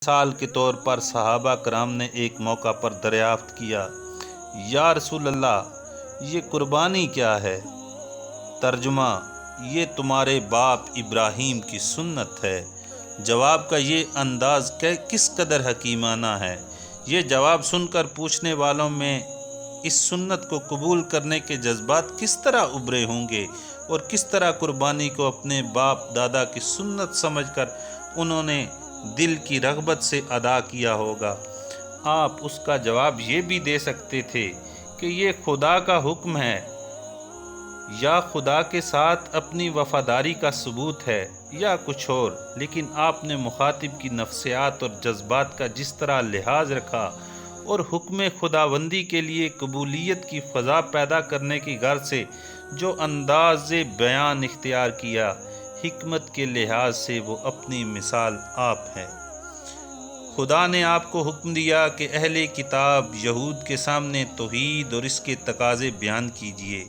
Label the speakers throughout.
Speaker 1: مثال کے طور پر صحابہ کرام نے ایک موقع پر دریافت کیا، یا رسول اللہ، یہ قربانی کیا ہے؟ ترجمہ: یہ تمہارے باپ ابراہیم کی سنت ہے۔ جواب کا یہ انداز کس قدر حکیمانہ ہے! یہ جواب سن کر پوچھنے والوں میں اس سنت کو قبول کرنے کے جذبات کس طرح ابھرے ہوں گے، اور کس طرح قربانی کو اپنے باپ دادا کی سنت سمجھ کر انہوں نے دل کی رغبت سے ادا کیا ہوگا۔ آپ اس کا جواب یہ بھی دے سکتے تھے کہ یہ خدا کا حکم ہے، یا خدا کے ساتھ اپنی وفاداری کا ثبوت ہے، یا کچھ اور، لیکن آپ نے مخاطب کی نفسیات اور جذبات کا جس طرح لحاظ رکھا اور حکم خداوندی کے لیے قبولیت کی فضا پیدا کرنے کی غرض سے جو انداز بیان اختیار کیا، حکمت کے لحاظ سے وہ اپنی مثال آپ ہے۔ خدا نے آپ کو حکم دیا کہ اہل کتاب یہود کے سامنے توحید اور اس کے تقاضے بیان کیجیے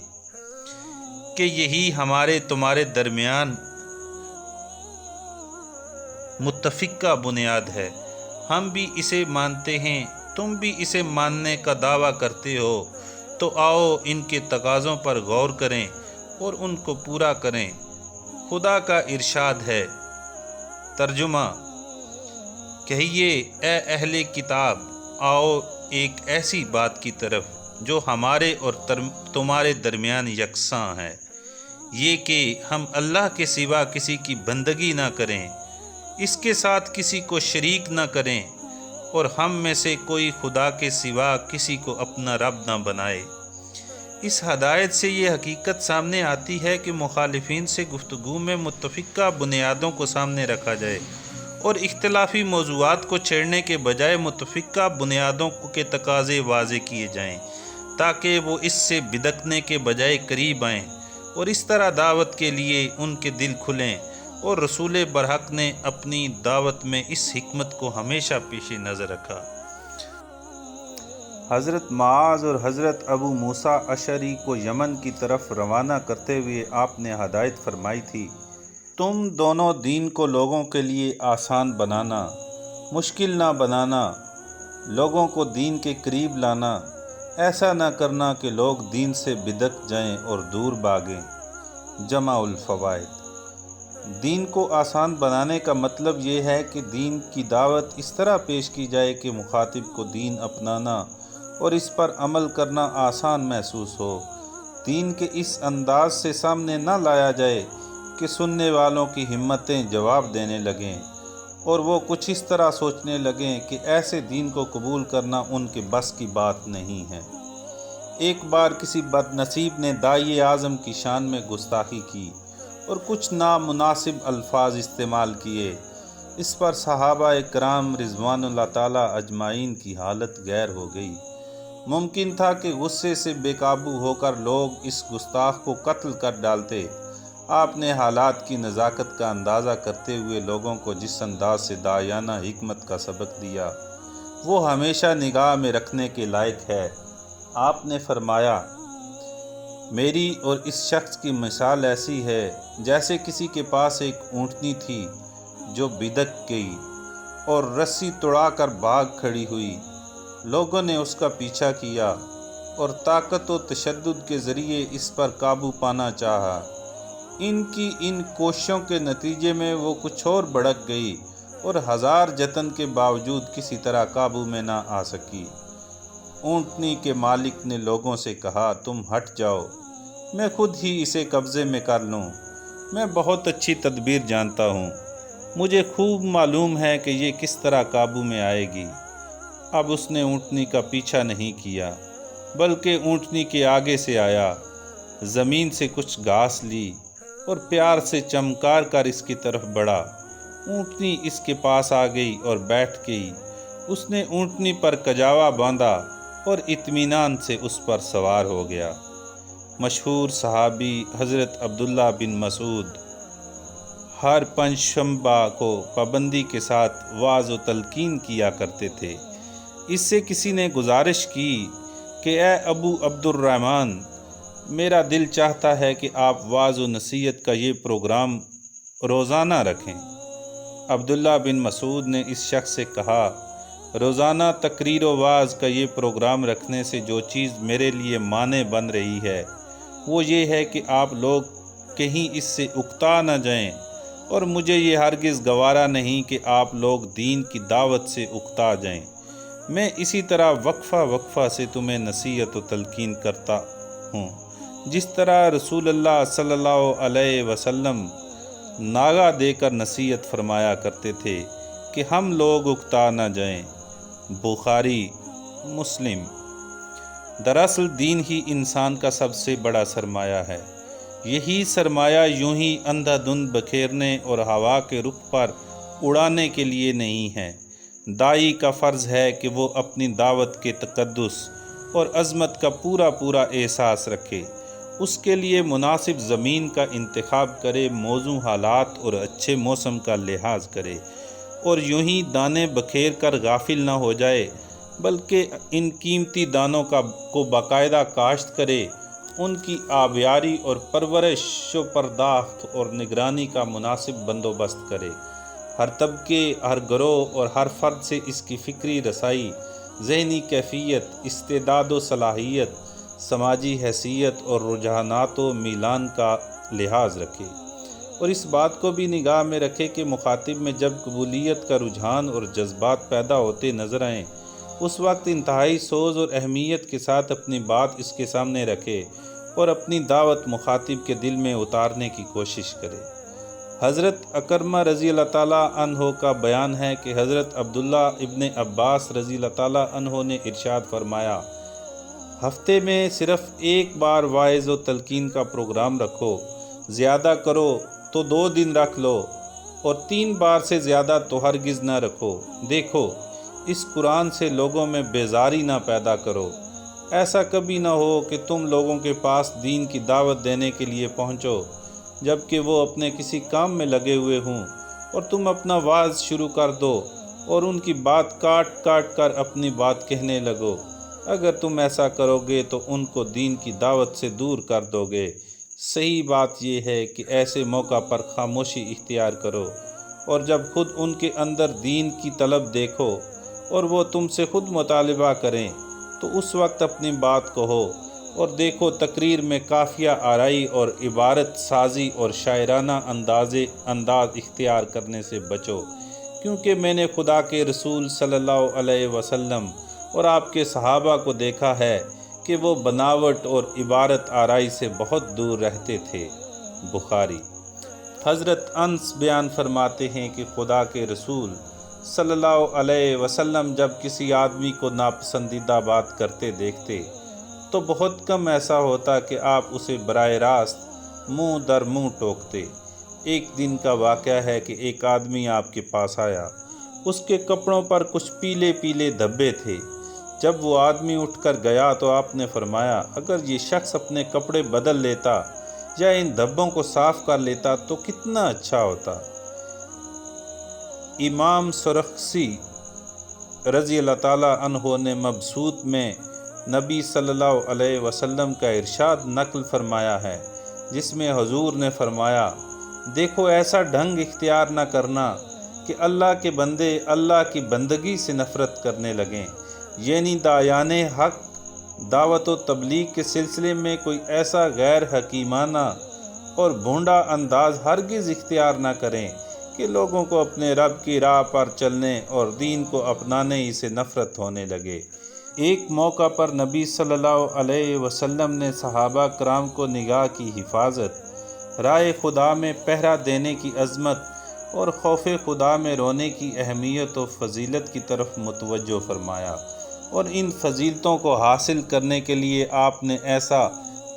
Speaker 1: کہ یہی ہمارے تمہارے درمیان متفقہ بنیاد ہے، ہم بھی اسے مانتے ہیں، تم بھی اسے ماننے کا دعویٰ کرتے ہو، تو آؤ ان کے تقاضوں پر غور کریں اور ان کو پورا کریں۔ خدا کا ارشاد ہے۔ ترجمہ: کہیے، اے اہل کتاب، آؤ ایک ایسی بات کی طرف جو ہمارے اور تمہارے درمیان یکساں ہے، یہ کہ ہم اللہ کے سوا کسی کی بندگی نہ کریں، اس کے ساتھ کسی کو شریک نہ کریں، اور ہم میں سے کوئی خدا کے سوا کسی کو اپنا رب نہ بنائے۔ اس ہدایت سے یہ حقیقت سامنے آتی ہے کہ مخالفین سے گفتگو میں متفقہ بنیادوں کو سامنے رکھا جائے اور اختلافی موضوعات کو چھیڑنے کے بجائے متفقہ بنیادوں کے تقاضے واضح کیے جائیں، تاکہ وہ اس سے بدکنے کے بجائے قریب آئیں، اور اس طرح دعوت کے لیے ان کے دل کھلیں۔ اور رسول برحق نے اپنی دعوت میں اس حکمت کو ہمیشہ پیش نظر رکھا۔ حضرت معاذ اور حضرت ابو موسیٰ اشعری کو یمن کی طرف روانہ کرتے ہوئے آپ نے ہدایت فرمائی تھی، تم دونوں دین کو لوگوں کے لیے آسان بنانا، مشکل نہ بنانا، لوگوں کو دین کے قریب لانا، ایسا نہ کرنا کہ لوگ دین سے بدک جائیں اور دور بھاگیں۔ جمع الفوائد۔ دین کو آسان بنانے کا مطلب یہ ہے کہ دین کی دعوت اس طرح پیش کی جائے کہ مخاطب کو دین اپنانا اور اس پر عمل کرنا آسان محسوس ہو۔ دین کے اس انداز سے سامنے نہ لایا جائے کہ سننے والوں کی ہمتیں جواب دینے لگیں اور وہ کچھ اس طرح سوچنے لگیں کہ ایسے دین کو قبول کرنا ان کے بس کی بات نہیں ہے۔ ایک بار کسی بد نصیب نے داعی اعظم کی شان میں گستاخی کی اور کچھ نامناسب الفاظ استعمال کیے۔ اس پر صحابہ کرام رضوان اللہ تعالیٰ اجمعین کی حالت غیر ہو گئی۔ ممکن تھا کہ غصے سے بے قابو ہو کر لوگ اس گستاخ کو قتل کر ڈالتے۔ آپ نے حالات کی نزاکت کا اندازہ کرتے ہوئے لوگوں کو جس انداز سے داعیانہ حکمت کا سبق دیا، وہ ہمیشہ نگاہ میں رکھنے کے لائق ہے۔ آپ نے فرمایا، میری اور اس شخص کی مثال ایسی ہے جیسے کسی کے پاس ایک اونٹنی تھی جو بدک گئی اور رسی توڑا کر بھاگ کھڑی ہوئی۔ لوگوں نے اس کا پیچھا کیا اور طاقت و تشدد کے ذریعے اس پر قابو پانا چاہا۔ ان کی ان کوششوں کے نتیجے میں وہ کچھ اور بھڑک گئی اور ہزار جتن کے باوجود کسی طرح قابو میں نہ آ سکی۔ اونٹنی کے مالک نے لوگوں سے کہا، تم ہٹ جاؤ، میں خود ہی اسے قبضے میں کر لوں، میں بہت اچھی تدبیر جانتا ہوں، مجھے خوب معلوم ہے کہ یہ کس طرح قابو میں آئے گی۔ اب اس نے اونٹنی کا پیچھا نہیں کیا بلکہ اونٹنی کے آگے سے آیا، زمین سے کچھ گھاس لی اور پیار سے چمکار کر اس کی طرف بڑھا۔ اونٹنی اس کے پاس آ گئی اور بیٹھ گئی۔ اس نے اونٹنی پر کجاوا باندھا اور اطمینان سے اس پر سوار ہو گیا۔ مشہور صحابی حضرت عبداللہ بن مسعود ہر پنجشنبہ کو پابندی کے ساتھ وعظ و تلقین کیا کرتے تھے۔ اس سے کسی نے گزارش کی کہ اے ابو عبد الرحمن، میرا دل چاہتا ہے کہ آپ وعظ و نصیحت کا یہ پروگرام روزانہ رکھیں۔ عبداللہ بن مسعود نے اس شخص سے کہا، روزانہ تقریر و واعظ کا یہ پروگرام رکھنے سے جو چیز میرے لیے مانع بن رہی ہے وہ یہ ہے کہ آپ لوگ کہیں اس سے اکتا نہ جائیں، اور مجھے یہ ہرگز گوارا نہیں کہ آپ لوگ دین کی دعوت سے اکتا جائیں۔ میں اسی طرح وقفہ وقفہ سے تمہیں نصیحت و تلقین کرتا ہوں، جس طرح رسول اللہ صلی اللہ علیہ وسلم ناغہ دے کر نصیحت فرمایا کرتے تھے کہ ہم لوگ اکتا نہ جائیں۔ بخاری مسلم۔ دراصل دین ہی انسان کا سب سے بڑا سرمایہ ہے۔ یہی سرمایہ یوں ہی اندھا دھند بکھیرنے اور ہوا کے رخ پر اڑانے کے لیے نہیں ہے۔ داعی کا فرض ہے کہ وہ اپنی دعوت کے تقدس اور عظمت کا پورا پورا احساس رکھے، اس کے لیے مناسب زمین کا انتخاب کرے، موزوں حالات اور اچھے موسم کا لحاظ کرے، اور یوں ہی دانے بکھیر کر غافل نہ ہو جائے، بلکہ ان قیمتی دانوں کو باقاعدہ کاشت کرے، ان کی آبیاری اور پرورش و پرداخت اور نگرانی کا مناسب بندوبست کرے۔ ہر طبقے، ہر گروہ اور ہر فرد سے اس کی فکری رسائی، ذہنی کیفیت، استعداد و صلاحیت، سماجی حیثیت اور رجحانات و میلان کا لحاظ رکھے، اور اس بات کو بھی نگاہ میں رکھے کہ مخاطب میں جب قبولیت کا رجحان اور جذبات پیدا ہوتے نظر آئیں، اس وقت انتہائی سوز اور اہمیت کے ساتھ اپنی بات اس کے سامنے رکھے اور اپنی دعوت مخاطب کے دل میں اتارنے کی کوشش کرے۔ حضرت اکرمہ رضی اللہ تعالیٰ عنہ کا بیان ہے کہ حضرت عبداللہ ابن عباس رضی اللہ تعالیٰ عنہ نے ارشاد فرمایا، ہفتے میں صرف ایک بار واعظ و تلقین کا پروگرام رکھو، زیادہ کرو تو 2 دن رکھ لو، اور 3 بار سے زیادہ تو ہرگز نہ رکھو۔ دیکھو، اس قرآن سے لوگوں میں بیزاری نہ پیدا کرو۔ ایسا کبھی نہ ہو کہ تم لوگوں کے پاس دین کی دعوت دینے کے لیے پہنچو جبکہ وہ اپنے کسی کام میں لگے ہوئے ہوں، اور تم اپنا وعظ شروع کر دو اور ان کی بات کاٹ کاٹ کر اپنی بات کہنے لگو۔ اگر تم ایسا کرو گے تو ان کو دین کی دعوت سے دور کر دو گے۔ صحیح بات یہ ہے کہ ایسے موقع پر خاموشی اختیار کرو، اور جب خود ان کے اندر دین کی طلب دیکھو اور وہ تم سے خود مطالبہ کریں تو اس وقت اپنی بات کہو، اور دیکھو تقریر میں قافیہ آرائی اور عبارت سازی اور شاعرانہ انداز اختیار کرنے سے بچو، کیونکہ میں نے خدا کے رسول صلی اللہ علیہ وسلم اور آپ کے صحابہ کو دیکھا ہے کہ وہ بناوٹ اور عبارت آرائی سے بہت دور رہتے تھے۔ بخاری۔ حضرت انس بیان فرماتے ہیں کہ خدا کے رسول صلی اللہ علیہ وسلم جب کسی آدمی کو ناپسندیدہ بات کرتے دیکھتے تو بہت کم ایسا ہوتا کہ آپ اسے براہ راست منہ در منہ ٹوکتے۔ ایک دن کا واقعہ ہے کہ ایک آدمی آپ کے پاس آیا، اس کے کپڑوں پر کچھ پیلے پیلے دھبے تھے۔ جب وہ آدمی اٹھ کر گیا تو آپ نے فرمایا، اگر یہ شخص اپنے کپڑے بدل لیتا یا ان دھبوں کو صاف کر لیتا تو کتنا اچھا ہوتا۔ امام سرخسی رضی اللہ تعالیٰ عنہ نے مبسوط میں نبی صلی اللہ علیہ وسلم کا ارشاد نقل فرمایا ہے، جس میں حضور نے فرمایا، دیکھو ایسا ڈھنگ اختیار نہ کرنا کہ اللہ کے بندے اللہ کی بندگی سے نفرت کرنے لگیں، یعنی داعیان حق دعوت و تبلیغ کے سلسلے میں کوئی ایسا غیر حکیمانہ اور بھونڈا انداز ہرگز اختیار نہ کریں کہ لوگوں کو اپنے رب کی راہ پر چلنے اور دین کو اپنانے ہی سے نفرت ہونے لگے۔ ایک موقع پر نبی صلی اللہ علیہ وسلم نے صحابہ کرام کو نگاہ کی حفاظت، رائے خدا میں پہرا دینے کی عظمت اور خوف خدا میں رونے کی اہمیت و فضیلت کی طرف متوجہ فرمایا، اور ان فضیلتوں کو حاصل کرنے کے لیے آپ نے ایسا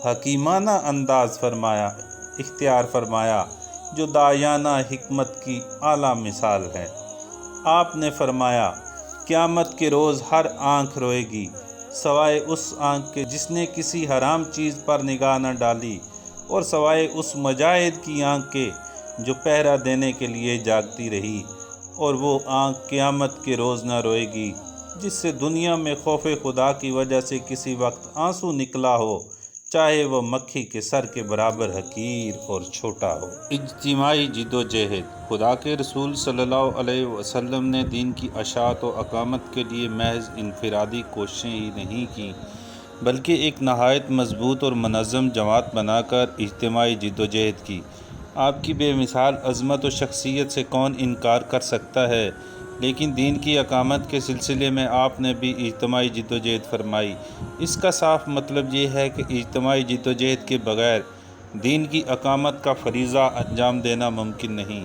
Speaker 1: حکیمانہ انداز اختیار فرمایا جو داعیانہ حکمت کی اعلیٰ مثال ہے۔ آپ نے فرمایا، قیامت کے روز ہر آنکھ روئے گی سوائے اس آنکھ کے جس نے کسی حرام چیز پر نگاہ نہ ڈالی، اور سوائے اس مجاہد کی آنکھ کے جو پہرا دینے کے لیے جاگتی رہی، اور وہ آنکھ قیامت کے روز نہ روئے گی جس سے دنیا میں خوف خدا کی وجہ سے کسی وقت آنسو نکلا ہو، چاہے وہ مکھی کے سر کے برابر حقیر اور چھوٹا ہو۔ اجتماعی جد و جہد۔ خدا کے رسول صلی اللہ علیہ وسلم نے دین کی اشاعت و اقامت کے لیے محض انفرادی کوششیں ہی نہیں کیں، بلکہ ایک نہایت مضبوط اور منظم جماعت بنا کر اجتماعی جد و جہد کی۔ آپ کی بے مثال عظمت و شخصیت سے کون انکار کر سکتا ہے، لیکن دین کی اقامت کے سلسلے میں آپ نے بھی اجتماعی جد و جہد فرمائی۔ اس کا صاف مطلب یہ ہے کہ اجتماعی جد و جہد کے بغیر دین کی اقامت کا فریضہ انجام دینا ممکن نہیں۔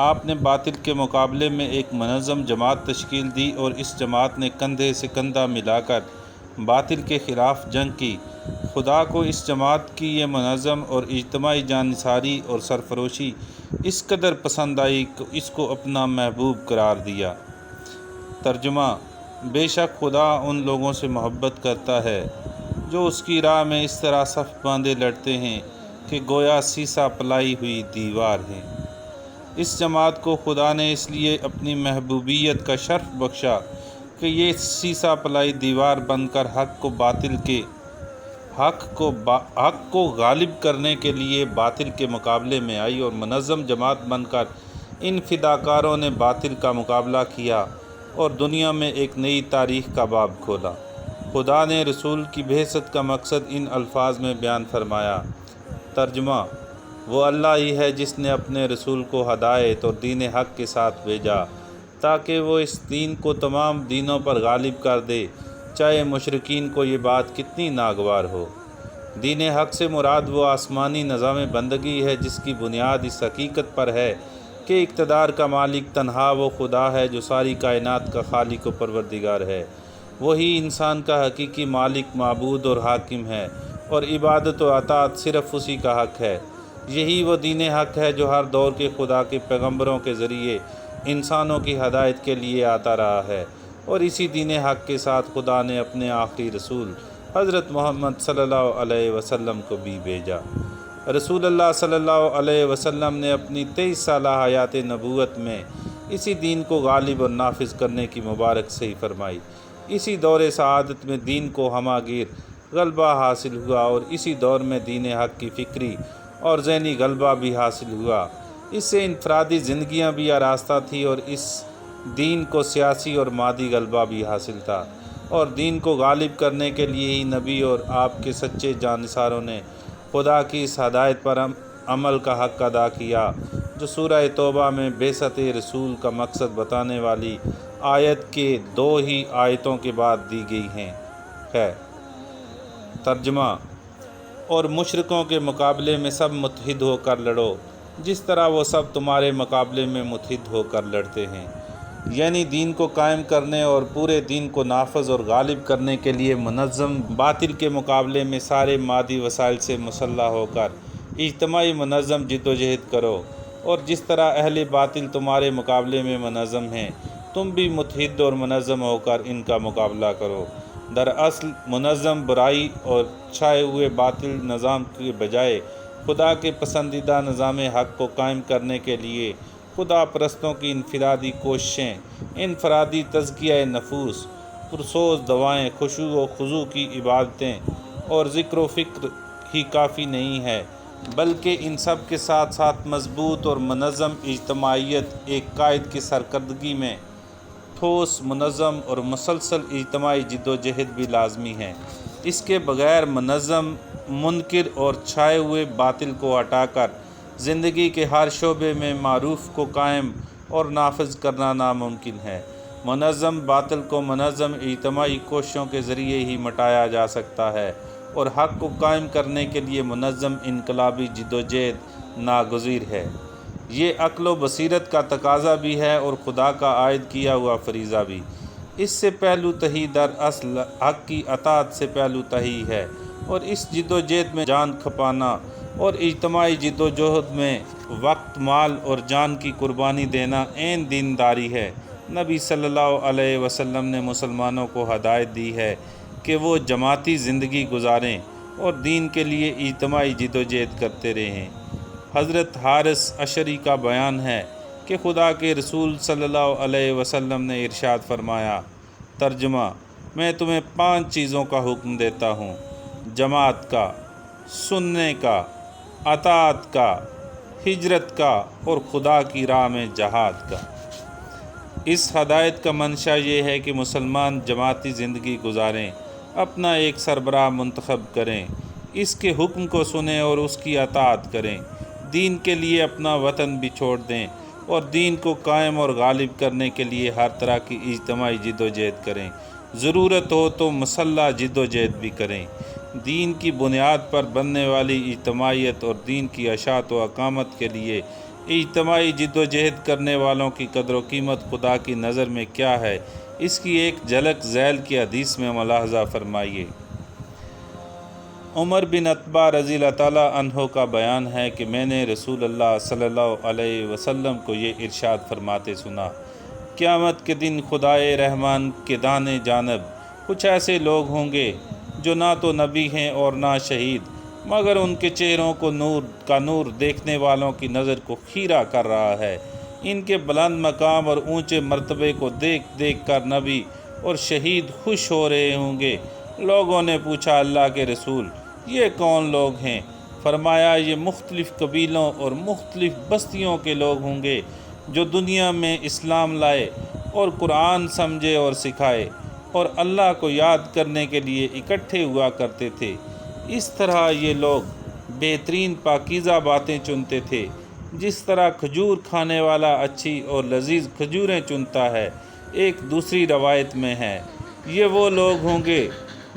Speaker 1: آپ نے باطل کے مقابلے میں ایک منظم جماعت تشکیل دی اور اس جماعت نے کندھے سے کندھا ملا کر باطل کے خلاف جنگ کی۔ خدا کو اس جماعت کی یہ منظم اور اجتماعی جانثاری اور سرفروشی اس قدر پسند آئی کہ اس کو اپنا محبوب قرار دیا۔ ترجمہ: بے شک خدا ان لوگوں سے محبت کرتا ہے جو اس کی راہ میں اس طرح صف باندھے لڑتے ہیں کہ گویا سیسا پلائی ہوئی دیوار ہے۔ اس جماعت کو خدا نے اس لیے اپنی محبوبیت کا شرف بخشا کہ یہ سیسا پلائی دیوار بن کر حق کو غالب کرنے کے لیے باطل کے مقابلے میں آئی، اور منظم جماعت بن کر ان فداکاروں نے باطل کا مقابلہ کیا اور دنیا میں ایک نئی تاریخ کا باب کھولا۔ خدا نے رسول کی بعثت کا مقصد ان الفاظ میں بیان فرمایا۔ ترجمہ: وہ اللہ ہی ہے جس نے اپنے رسول کو ہدایت اور دین حق کے ساتھ بھیجا تاکہ وہ اس دین کو تمام دینوں پر غالب کر دے، چاہے مشرکین کو یہ بات کتنی ناگوار ہو۔ دین حق سے مراد وہ آسمانی نظام بندگی ہے جس کی بنیاد اس حقیقت پر ہے کہ اقتدار کا مالک تنہا وہ خدا ہے جو ساری کائنات کا خالق و پروردگار ہے۔ وہی انسان کا حقیقی مالک، معبود اور حاکم ہے، اور عبادت و اطاعت صرف اسی کا حق ہے۔ یہی وہ دین حق ہے جو ہر دور کے خدا کے پیغمبروں کے ذریعے انسانوں کی ہدایت کے لیے آتا رہا ہے، اور اسی دین حق کے ساتھ خدا نے اپنے آخری رسول حضرت محمد صلی اللہ علیہ وسلم کو بھی بھیجا۔ رسول اللہ صلی اللہ علیہ وسلم نے اپنی 23 سالہ حیات نبوت میں اسی دین کو غالب اور نافذ کرنے کی مبارک صحیح فرمائی۔ اسی دور سعادت میں دین کو ہماگیر غلبہ حاصل ہوا، اور اسی دور میں دین حق کی فکری اور ذہنی غلبہ بھی حاصل ہوا۔ اس سے انفرادی زندگیاں بھی آراستہ تھی، اور اس دین کو سیاسی اور مادی غلبہ بھی حاصل تھا، اور دین کو غالب کرنے کے لیے ہی نبی اور آپ کے سچے جانثاروں نے خدا کی اس ہدایت پر عمل کا حق ادا کیا جو سورہ توبہ میں بعثت رسول کا مقصد بتانے والی آیت کے 2 ہی آیتوں کے بعد دی گئی ہے۔ ترجمہ: اور مشرکوں کے مقابلے میں سب متحد ہو کر لڑو جس طرح وہ سب تمہارے مقابلے میں متحد ہو کر لڑتے ہیں، یعنی دین کو قائم کرنے اور پورے دین کو نافذ اور غالب کرنے کے لیے منظم باطل کے مقابلے میں سارے مادی وسائل سے مسلح ہو کر اجتماعی منظم جد و جہد کرو، اور جس طرح اہل باطل تمہارے مقابلے میں منظم ہیں، تم بھی متحد اور منظم ہو کر ان کا مقابلہ کرو۔ دراصل منظم برائی اور چھائے ہوئے باطل نظام کے بجائے خدا کے پسندیدہ نظام حق کو قائم کرنے کے لیے خدا پرستوں کی انفرادی کوششیں، انفرادی تزکیہ نفوس، پرسوز دعائیں، خشوع و خضوع کی عبادتیں اور ذکر و فکر ہی کافی نہیں ہے، بلکہ ان سب کے ساتھ ساتھ مضبوط اور منظم اجتماعیت ایک قائد کی سرکردگی میں ٹھوس، منظم اور مسلسل اجتماعی جد و جہد بھی لازمی ہے۔ اس کے بغیر منظم، منکر اور چھائے ہوئے باطل کو ہٹا کر زندگی کے ہر شعبے میں معروف کو قائم اور نافذ کرنا ناممکن ہے۔ منظم باطل کو منظم اجتماعی کوششوں کے ذریعے ہی مٹایا جا سکتا ہے، اور حق کو قائم کرنے کے لیے منظم انقلابی جد و جہد ناگزیر ہے۔ یہ عقل و بصیرت کا تقاضا بھی ہے اور خدا کا عائد کیا ہوا فریضہ بھی۔ اس سے پہلو تہی دراصل حق کی اطاعت سے پہلو تہی ہے، اور اس جد و جہد میں جان کھپانا اور اجتماعی جد و جہد میں وقت، مال اور جان کی قربانی دینا عین دینداری ہے۔ نبی صلی اللہ علیہ وسلم نے مسلمانوں کو ہدایت دی ہے کہ وہ جماعتی زندگی گزاریں اور دین کے لیے اجتماعی جد و جہد کرتے رہیں۔ حضرت حارث اشعری کا بیان ہے کہ خدا کے رسول صلی اللہ علیہ وسلم نے ارشاد فرمایا۔ ترجمہ: میں تمہیں 5 چیزوں کا حکم دیتا ہوں: جماعت کا، سننے کا، اطاعت کا، ہجرت کا اور خدا کی راہ میں جہاد کا۔ اس ہدایت کا منشا یہ ہے کہ مسلمان جماعتی زندگی گزاریں، اپنا ایک سربراہ منتخب کریں، اس کے حکم کو سنیں اور اس کی اطاعت کریں، دین کے لیے اپنا وطن بھی چھوڑ دیں اور دین کو قائم اور غالب کرنے کے لیے ہر طرح کی اجتماعی جد و جہد کریں، ضرورت ہو تو مسلح جد و جہد بھی کریں۔ دین کی بنیاد پر بننے والی اجتماعیت اور دین کی اشاعت و اقامت کے لیے اجتماعی جد و جہد کرنے والوں کی قدر و قیمت خدا کی نظر میں کیا ہے، اس کی ایک جھلک ذیل کی حدیث میں ملاحظہ فرمائیے۔ عمر بن عتبہ رضی اللہ تعالیٰ عنہ کا بیان ہے کہ میں نے رسول اللہ صلی اللہ علیہ وسلم کو یہ ارشاد فرماتے سنا، قیامت کے دن خدائے رحمان کے دانے جانب کچھ ایسے لوگ ہوں گے جو نہ تو نبی ہیں اور نہ شہید، مگر ان کے چہروں کو نور کا نور دیکھنے والوں کی نظر کو خیرہ کر رہا ہے۔ ان کے بلند مقام اور اونچے مرتبے کو دیکھ دیکھ کر نبی اور شہید خوش ہو رہے ہوں گے۔ لوگوں نے پوچھا، اللہ کے رسول، یہ کون لوگ ہیں؟ فرمایا، یہ مختلف قبیلوں اور مختلف بستیوں کے لوگ ہوں گے جو دنیا میں اسلام لائے اور قرآن سمجھے اور سکھائے اور اللہ کو یاد کرنے کے لیے اکٹھے ہوا کرتے تھے۔ اس طرح یہ لوگ بہترین پاکیزہ باتیں چنتے تھے، جس طرح کھجور کھانے والا اچھی اور لذیذ کھجوریں چنتا ہے۔ ایک دوسری روایت میں ہے، یہ وہ لوگ ہوں گے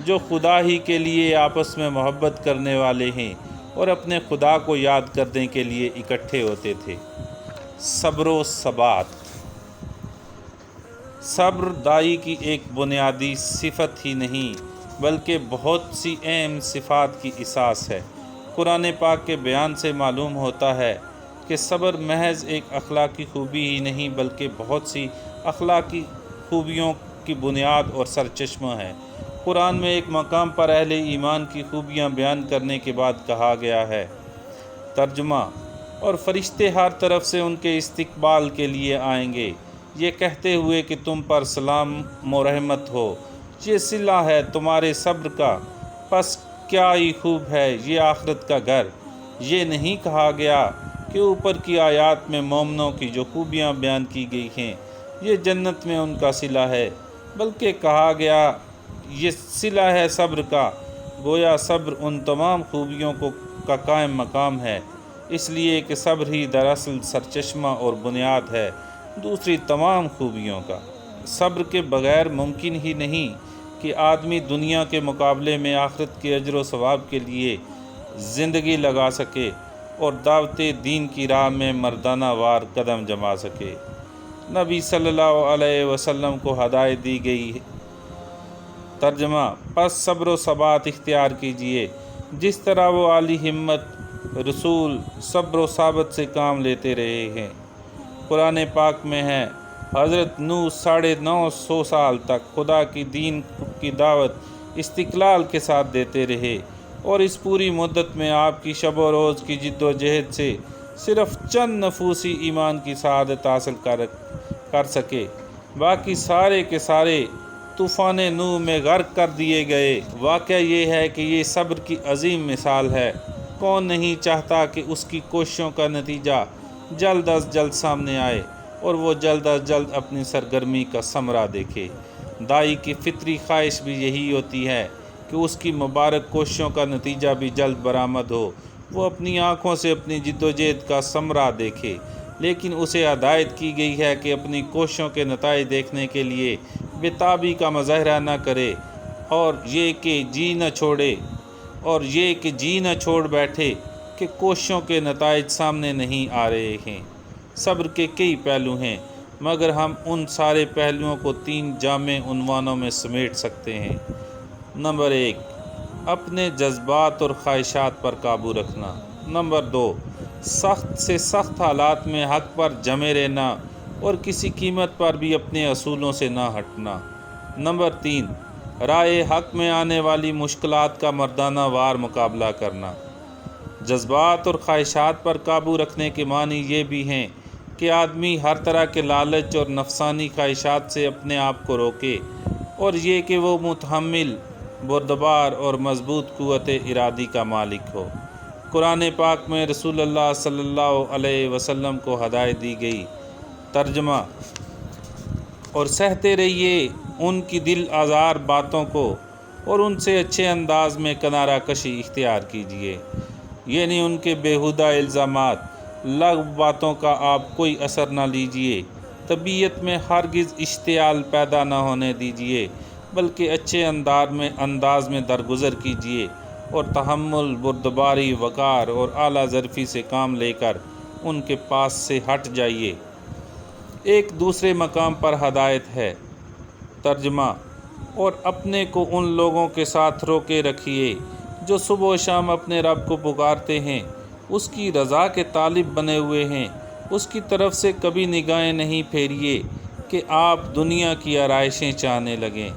Speaker 1: جو خدا ہی کے لیے آپس میں محبت کرنے والے ہیں اور اپنے خدا کو یاد کرنے کے لیے اکٹھے ہوتے تھے۔ صبر و ثبات۔ صبر داعی کی ایک بنیادی صفت ہی نہیں بلکہ بہت سی اہم صفات کی اساس ہے۔ قرآن پاک کے بیان سے معلوم ہوتا ہے کہ صبر محض ایک اخلاقی خوبی ہی نہیں بلکہ بہت سی اخلاقی خوبیوں کی بنیاد اور سرچشمہ ہے۔ قرآن میں ایک مقام پر اہل ایمان کی خوبیاں بیان کرنے کے بعد کہا گیا ہے، ترجمہ، اور فرشتے ہر طرف سے ان کے استقبال کے لیے آئیں گے، یہ کہتے ہوئے کہ تم پر سلام و رحمت ہو، یہ صلہ ہے تمہارے صبر کا، پس کیا ہی خوب ہے یہ آخرت کا گھر۔ یہ نہیں کہا گیا کہ اوپر کی آیات میں مومنوں کی جو خوبیاں بیان کی گئی ہیں یہ جنت میں ان کا صلہ ہے، بلکہ کہا گیا یہ صلہ ہے صبر کا، گویا صبر ان تمام خوبیوں کا قائم مقام ہے، اس لیے کہ صبر ہی دراصل سرچشمہ اور بنیاد ہے دوسری تمام خوبیوں کا۔ صبر کے بغیر ممکن ہی نہیں کہ آدمی دنیا کے مقابلے میں آخرت کے اجر و ثواب کے لیے زندگی لگا سکے اور دعوت دین کی راہ میں مردانہ وار قدم جما سکے۔ نبی صلی اللہ علیہ وسلم کو ہدایت دی گئی، ترجمہ، پس صبر و ثبات اختیار کیجیے جس طرح وہ عالی ہمت رسول صبر و ثبات سے کام لیتے رہے ہیں۔ قرآن پاک میں ہے، حضرت نوح 950 سال تک خدا کی دین کی دعوت استقلال کے ساتھ دیتے رہے، اور اس پوری مدت میں آپ کی شب و روز کی جد و جہد سے صرف چند نفوس ہی ایمان کی سعادت حاصل کر سکے، باقی سارے کے سارے طوفان نوح میں غرق کر دیے گئے۔ واقعہ یہ ہے کہ یہ صبر کی عظیم مثال ہے۔ کون نہیں چاہتا کہ اس کی کوششوں کا نتیجہ جلد از جلد سامنے آئے اور وہ جلد از جلد اپنی سرگرمی کا ثمرہ دیکھے۔ داعی کی فطری خواہش بھی یہی ہوتی ہے کہ اس کی مبارک کوششوں کا نتیجہ بھی جلد برآمد ہو، وہ اپنی آنکھوں سے اپنی جد و جہد کا ثمرہ دیکھے، لیکن اسے ہدایت کی گئی ہے کہ اپنی کوششوں کے نتائج دیکھنے کے لیے بے تابی کا مظاہرہ نہ کرے اور یہ کہ جی نہ چھوڑ بیٹھے کہ کوششوں کے نتائج سامنے نہیں آ رہے ہیں۔ صبر کے کئی پہلو ہیں، مگر ہم ان سارے پہلوؤں کو 3 جامع عنوانوں میں سمیٹ سکتے ہیں۔ نمبر 1، اپنے جذبات اور خواہشات پر قابو رکھنا۔ نمبر 2، سخت سے سخت حالات میں حق پر جمے رہنا اور کسی قیمت پر بھی اپنے اصولوں سے نہ ہٹنا۔ نمبر 3، راہ حق میں آنے والی مشکلات کا مردانہ وار مقابلہ کرنا۔ جذبات اور خواہشات پر قابو رکھنے کے معنی یہ بھی ہیں کہ آدمی ہر طرح کے لالچ اور نفسانی خواہشات سے اپنے آپ کو روکے، اور یہ کہ وہ متحمل بردبار اور مضبوط قوت ارادی کا مالک ہو۔ قرآن پاک میں رسول اللہ صلی اللہ علیہ وسلم کو ہدایت دی گئی۔ ترجمہ: اور سہتے رہیے ان کی دل آزار باتوں کو اور ان سے اچھے انداز میں کنارہ کشی اختیار کیجیے، یعنی ان کے بیہودہ الزامات، لغو باتوں کا آپ کوئی اثر نہ لیجیے، طبیعت میں ہرگز اشتعال پیدا نہ ہونے دیجیے، بلکہ اچھے انداز میں درگزر کیجیے اور تحمل، بردباری، وقار اور اعلیٰ ظرفی سے کام لے کر ان کے پاس سے ہٹ جائیے۔ ایک دوسرے مقام پر ہدایت ہے۔ ترجمہ: اور اپنے کو ان لوگوں کے ساتھ روکے رکھیے جو صبح و شام اپنے رب کو پکارتے ہیں، اس کی رضا کے طالب بنے ہوئے ہیں۔ اس کی طرف سے کبھی نگاہیں نہیں پھیریے کہ آپ دنیا کی آرائشیں چاہنے لگیں۔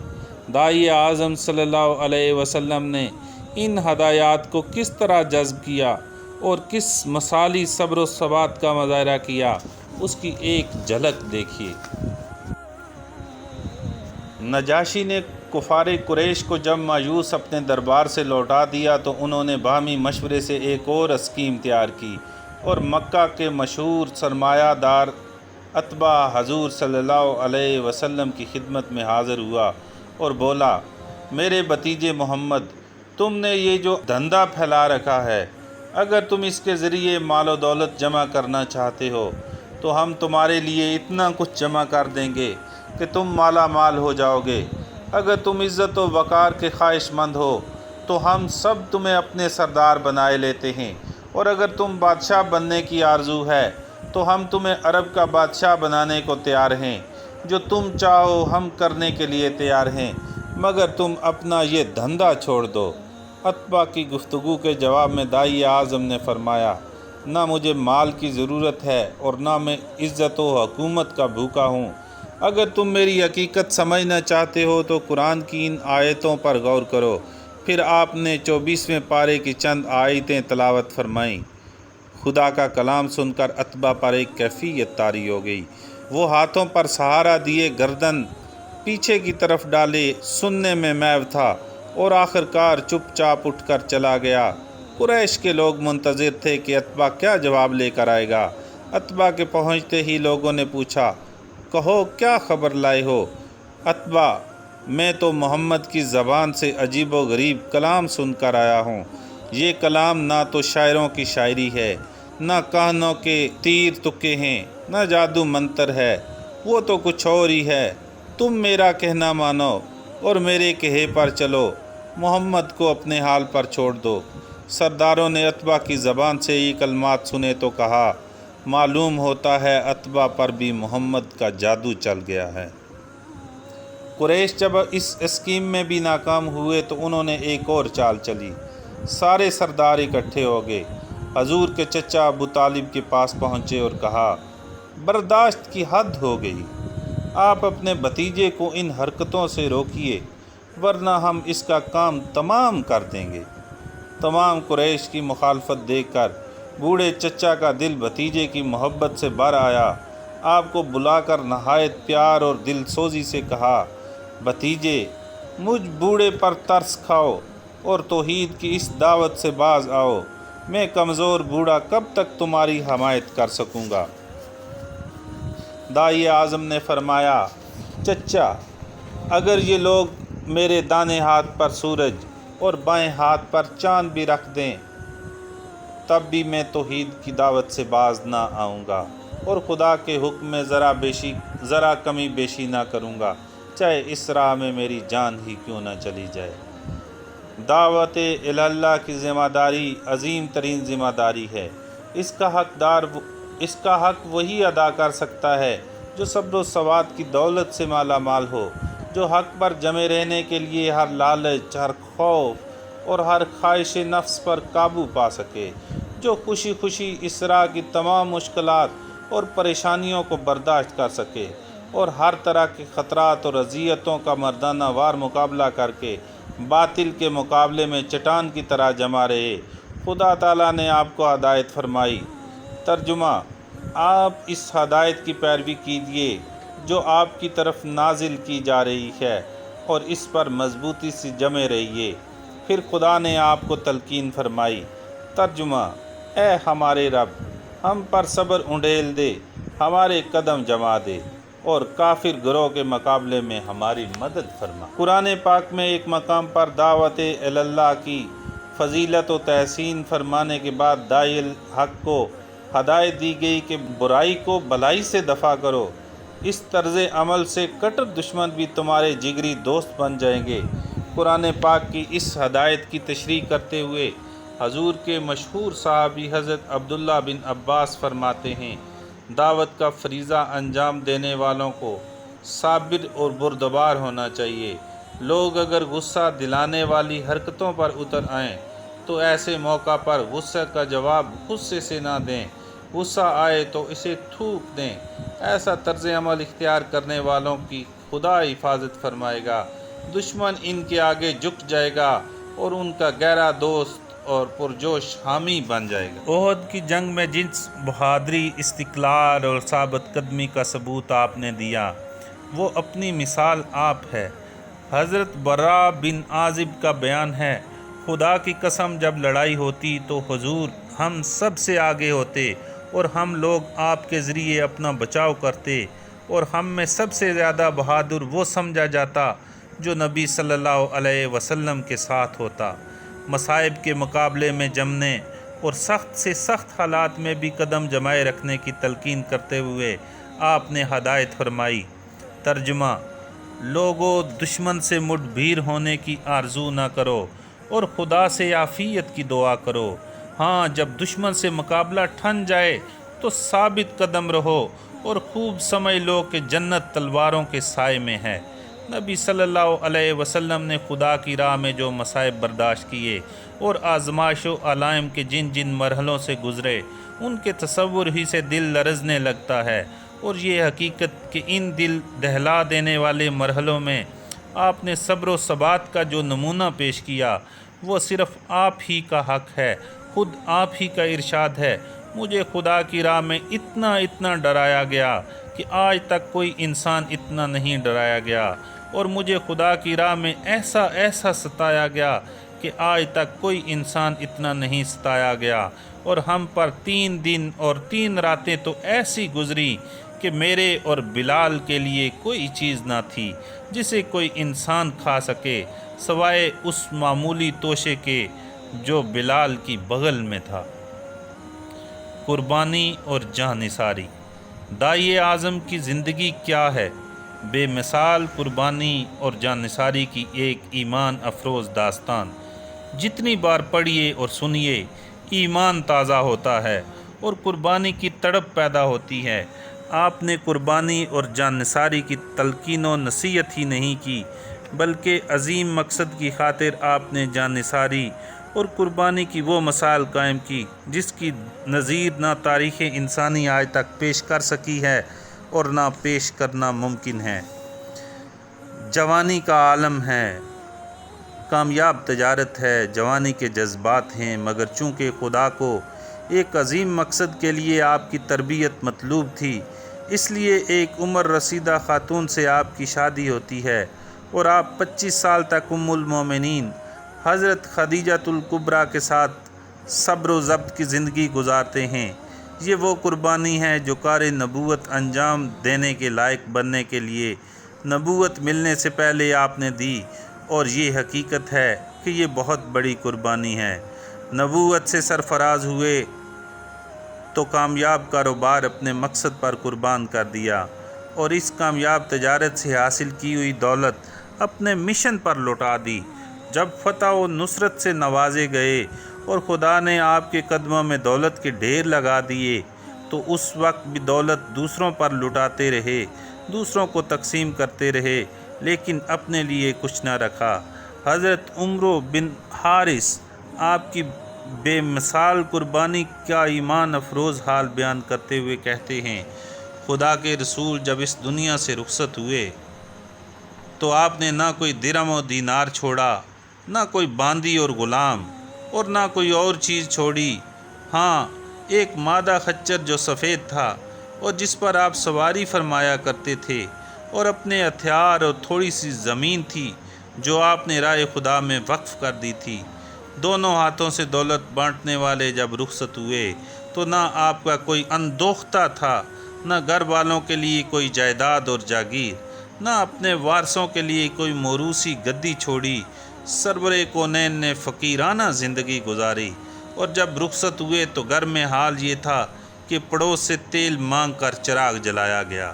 Speaker 1: داعی اعظم صلی اللہ علیہ وسلم نے ان ہدایات کو کس طرح جذب کیا اور کس مثالی صبر و ثبات کا مظاہرہ کیا، اس کی ایک جھلک دیکھیے۔ نجاشی نے کفار قریش کو جب مایوس اپنے دربار سے لوٹا دیا تو انہوں نے باہمی مشورے سے ایک اور اسکیم تیار کی اور مکہ کے مشہور سرمایہ دار عتبہ حضور صلی اللہ علیہ وسلم کی خدمت میں حاضر ہوا اور بولا: میرے بھتیجے محمد، تم نے یہ جو دھندا پھیلا رکھا ہے، اگر تم اس کے ذریعے مال و دولت جمع کرنا چاہتے ہو تو ہم تمہارے لیے اتنا کچھ جمع کر دیں گے کہ تم مالا مال ہو جاؤ گے۔ اگر تم عزت و وقار کے خواہش مند ہو تو ہم سب تمہیں اپنے سردار بنائے لیتے ہیں، اور اگر تم بادشاہ بننے کی آرزو ہے تو ہم تمہیں عرب کا بادشاہ بنانے کو تیار ہیں۔ جو تم چاہو ہم کرنے کے لیے تیار ہیں، مگر تم اپنا یہ دھندا چھوڑ دو۔ عتبہ کی گفتگو کے جواب میں داعی اعظم نے فرمایا: نہ مجھے مال کی ضرورت ہے اور نہ میں عزت و حکومت کا بھوکا ہوں۔ اگر تم میری حقیقت سمجھنا چاہتے ہو تو قرآن کی ان آیتوں پر غور کرو۔ پھر آپ نے 24ویں پارے کی چند آیتیں تلاوت فرمائیں۔ خدا کا کلام سن کر عتبہ پر ایک کیفیت طاری ہو گئی۔ وہ ہاتھوں پر سہارا دیے گردن پیچھے کی طرف ڈالے سننے میں محو تھا اور آخر کار چپ چاپ اٹھ کر چلا گیا۔ قریش کے لوگ منتظر تھے کہ عتبہ کیا جواب لے کر آئے گا۔ عتبہ کے پہنچتے ہی لوگوں نے پوچھا: کہو کیا خبر لائے ہو؟ عتبہ: میں تو محمد کی زبان سے عجیب و غریب کلام سن کر آیا ہوں۔ یہ کلام نہ تو شاعروں کی شاعری ہے، نہ کہنوں کے تیر تکے ہیں، نہ جادو منتر ہے، وہ تو کچھ اور ہی ہے۔ تم میرا کہنا مانو اور میرے کہے پر چلو، محمد کو اپنے حال پر چھوڑ دو۔ سرداروں نے عتبہ کی زبان سے یہ کلمات سنے تو کہا: معلوم ہوتا ہے عتبہ پر بھی محمد کا جادو چل گیا ہے۔ قریش جب اس اسکیم میں بھی ناکام ہوئے تو انہوں نے ایک اور چال چلی۔ سارے سردار اکٹھے ہو گئے، حضور کے چچا ابو طالب کے پاس پہنچے اور کہا: برداشت کی حد ہو گئی، آپ اپنے بھتیجے کو ان حرکتوں سے روکیے ورنہ ہم اس کا کام تمام کر دیں گے۔ تمام قریش کی مخالفت دیکھ کر بوڑھے چچا کا دل بھتیجے کی محبت سے بھر آیا۔ آپ کو بلا کر نہایت پیار اور دل سوزی سے کہا: بھتیجے، مجھ بوڑھے پر ترس کھاؤ اور توحید کی اس دعوت سے باز آؤ۔ میں کمزور بوڑھا کب تک تمہاری حمایت کر سکوں گا؟ داعی اعظم نے فرمایا: چچا، اگر یہ لوگ میرے دائیں ہاتھ پر سورج اور بائیں ہاتھ پر چاند بھی رکھ دیں تب بھی میں توحید کی دعوت سے باز نہ آؤں گا اور خدا کے حکم میں ذرا کمی بیشی نہ کروں گا، چاہے اس راہ میں میری جان ہی کیوں نہ چلی جائے۔ دعوت اللہ کی ذمہ داری عظیم ترین ذمہ داری ہے۔ اس کا حق وہی ادا کر سکتا ہے جو صبر و ثبات کی دولت سے مالا مال ہو، جو حق پر جمے رہنے کے لیے ہر لالچ، ہر خوف اور ہر خواہش نفس پر قابو پا سکے، جو خوشی خوشی اس راہ کی تمام مشکلات اور پریشانیوں کو برداشت کر سکے اور ہر طرح کے خطرات اور اذیتوں کا مردانہ وار مقابلہ کر کے باطل کے مقابلے میں چٹان کی طرح جمع رہے۔ خدا تعالیٰ نے آپ کو ہدایت فرمائی۔ ترجمہ: آپ اس ہدایت کی پیروی کیجیے جو آپ کی طرف نازل کی جا رہی ہے اور اس پر مضبوطی سے جمے رہیے۔ پھر خدا نے آپ کو تلقین فرمائی۔ ترجمہ: اے ہمارے رب، ہم پر صبر انڈیل دے، ہمارے قدم جما دے اور کافر گروہ کے مقابلے میں ہماری مدد فرما۔ قرآن پاک میں ایک مقام پر دعوت اللہ کی فضیلت و تحسین فرمانے کے بعد داعی الحق کو ہدایت دی گئی کہ برائی کو بلائی سے دفع کرو۔ اس طرز عمل سے کٹر دشمن بھی تمہارے جگری دوست بن جائیں گے۔ قرآن پاک کی اس ہدایت کی تشریح کرتے ہوئے حضور کے مشہور صحابی حضرت عبداللہ بن عباس فرماتے ہیں، دعوت کا فریضہ انجام دینے والوں کو صابر اور بردبار ہونا چاہیے۔ لوگ اگر غصہ دلانے والی حرکتوں پر اتر آئیں تو ایسے موقع پر غصے کا جواب غصے سے نہ دیں، غصہ آئے تو اسے تھوک دیں۔ ایسا طرز عمل اختیار کرنے والوں کی خدا حفاظت فرمائے گا، دشمن ان کے آگے جھک جائے گا اور ان کا گہرا دوست اور پرجوش حامی بن جائے گا۔ احد کی جنگ میں جس بہادری، استقلال اور ثابت قدمی کا ثبوت آپ نے دیا، وہ اپنی مثال آپ ہے۔ حضرت براء بن عازب کا بیان ہے، خدا کی قسم جب لڑائی ہوتی تو حضور ہم سب سے آگے ہوتے اور ہم لوگ آپ کے ذریعے اپنا بچاؤ کرتے، اور ہم میں سب سے زیادہ بہادر وہ سمجھا جاتا جو نبی صلی اللہ علیہ وسلم کے ساتھ ہوتا۔ مصائب کے مقابلے میں جمنے اور سخت سے سخت حالات میں بھی قدم جمائے رکھنے کی تلقین کرتے ہوئے آپ نے ہدایت فرمائی۔ ترجمہ: لوگوں، دشمن سے مٹ بھیر ہونے کی آرزو نہ کرو اور خدا سے عافیت کی دعا کرو۔ ہاں، جب دشمن سے مقابلہ ٹھن جائے تو ثابت قدم رہو اور خوب سمجھ لو کہ جنت تلواروں کے سائے میں ہے۔ نبی صلی اللہ علیہ وسلم نے خدا کی راہ میں جو مصائب برداشت کیے اور آزمائش و علائم کے جن جن مرحلوں سے گزرے، ان کے تصور ہی سے دل لرزنے لگتا ہے، اور یہ حقیقت کہ ان دل دہلا دینے والے مرحلوں میں آپ نے صبر و ثبات کا جو نمونہ پیش کیا، وہ صرف آپ ہی کا حق ہے۔ خود آپ ہی کا ارشاد ہے، مجھے خدا کی راہ میں اتنا ڈرایا گیا کہ آج تک کوئی انسان اتنا نہیں ڈرایا گیا، اور مجھے خدا کی راہ میں ایسا ستایا گیا کہ آج تک کوئی انسان اتنا نہیں ستایا گیا، اور ہم پر 3 دن اور 3 راتیں تو ایسی گزری کہ میرے اور بلال کے لیے کوئی چیز نہ تھی جسے کوئی انسان کھا سکے سوائے اس معمولی توشے کے جو بلال کی بغل میں تھا۔ قربانی اور جاں نثاری۔ داعی اعظم کی زندگی کیا ہے؟ بے مثال قربانی اور جاں نثاری کی ایک ایمان افروز داستان۔ جتنی بار پڑھیے اور سنیے، ایمان تازہ ہوتا ہے اور قربانی کی تڑپ پیدا ہوتی ہے۔ آپ نے قربانی اور جاں نثاری کی تلقین و نصیحت ہی نہیں کی، بلکہ عظیم مقصد کی خاطر آپ نے جاں نثاری اور قربانی کی وہ مثال قائم کی جس کی نظیر نہ تاریخ انسانی آج تک پیش کر سکی ہے اور نہ پیش کرنا ممکن ہے۔ جوانی کا عالم ہے، کامیاب تجارت ہے، جوانی کے جذبات ہیں، مگر چونکہ خدا کو ایک عظیم مقصد کے لیے آپ کی تربیت مطلوب تھی، اس لیے ایک عمر رسیدہ خاتون سے آپ کی شادی ہوتی ہے اور آپ 25 سال تک ام المومنین حضرت خدیجۃ الکبریٰ کے ساتھ صبر و ضبط کی زندگی گزارتے ہیں۔ یہ وہ قربانی ہے جو کار نبوت انجام دینے کے لائق بننے کے لیے نبوت ملنے سے پہلے آپ نے دی، اور یہ حقیقت ہے کہ یہ بہت بڑی قربانی ہے۔ نبوت سے سرفراز ہوئے تو کامیاب کاروبار اپنے مقصد پر قربان کر دیا، اور اس کامیاب تجارت سے حاصل کی ہوئی دولت اپنے مشن پر لوٹا دی۔ جب فتح و نصرت سے نوازے گئے اور خدا نے آپ کے قدموں میں دولت کے ڈھیر لگا دیے، تو اس وقت بھی دولت دوسروں پر لٹاتے رہے، دوسروں کو تقسیم کرتے رہے، لیکن اپنے لیے کچھ نہ رکھا۔ حضرت عمرو بن حارث آپ کی بے مثال قربانی کا ایمان افروز حال بیان کرتے ہوئے کہتے ہیں، خدا کے رسول جب اس دنیا سے رخصت ہوئے تو آپ نے نہ کوئی درہم و دینار چھوڑا، نہ کوئی باندی اور غلام، اور نہ کوئی اور چیز چھوڑی۔ ہاں، ایک مادہ خچر جو سفید تھا اور جس پر آپ سواری فرمایا کرتے تھے، اور اپنے ہتھیار اور تھوڑی سی زمین تھی جو آپ نے راہ خدا میں وقف کر دی تھی۔ دونوں ہاتھوں سے دولت بانٹنے والے جب رخصت ہوئے تو نہ آپ کا کوئی اندوختہ تھا، نہ گھر والوں کے لیے کوئی جائیداد اور جاگیر، نہ اپنے وارثوں کے لیے کوئی موروثی گدی چھوڑی۔ سرور کونین نے فقیرانہ زندگی گزاری، اور جب رخصت ہوئے تو گھر میں حال یہ تھا کہ پڑوس سے تیل مانگ کر چراغ جلایا گیا۔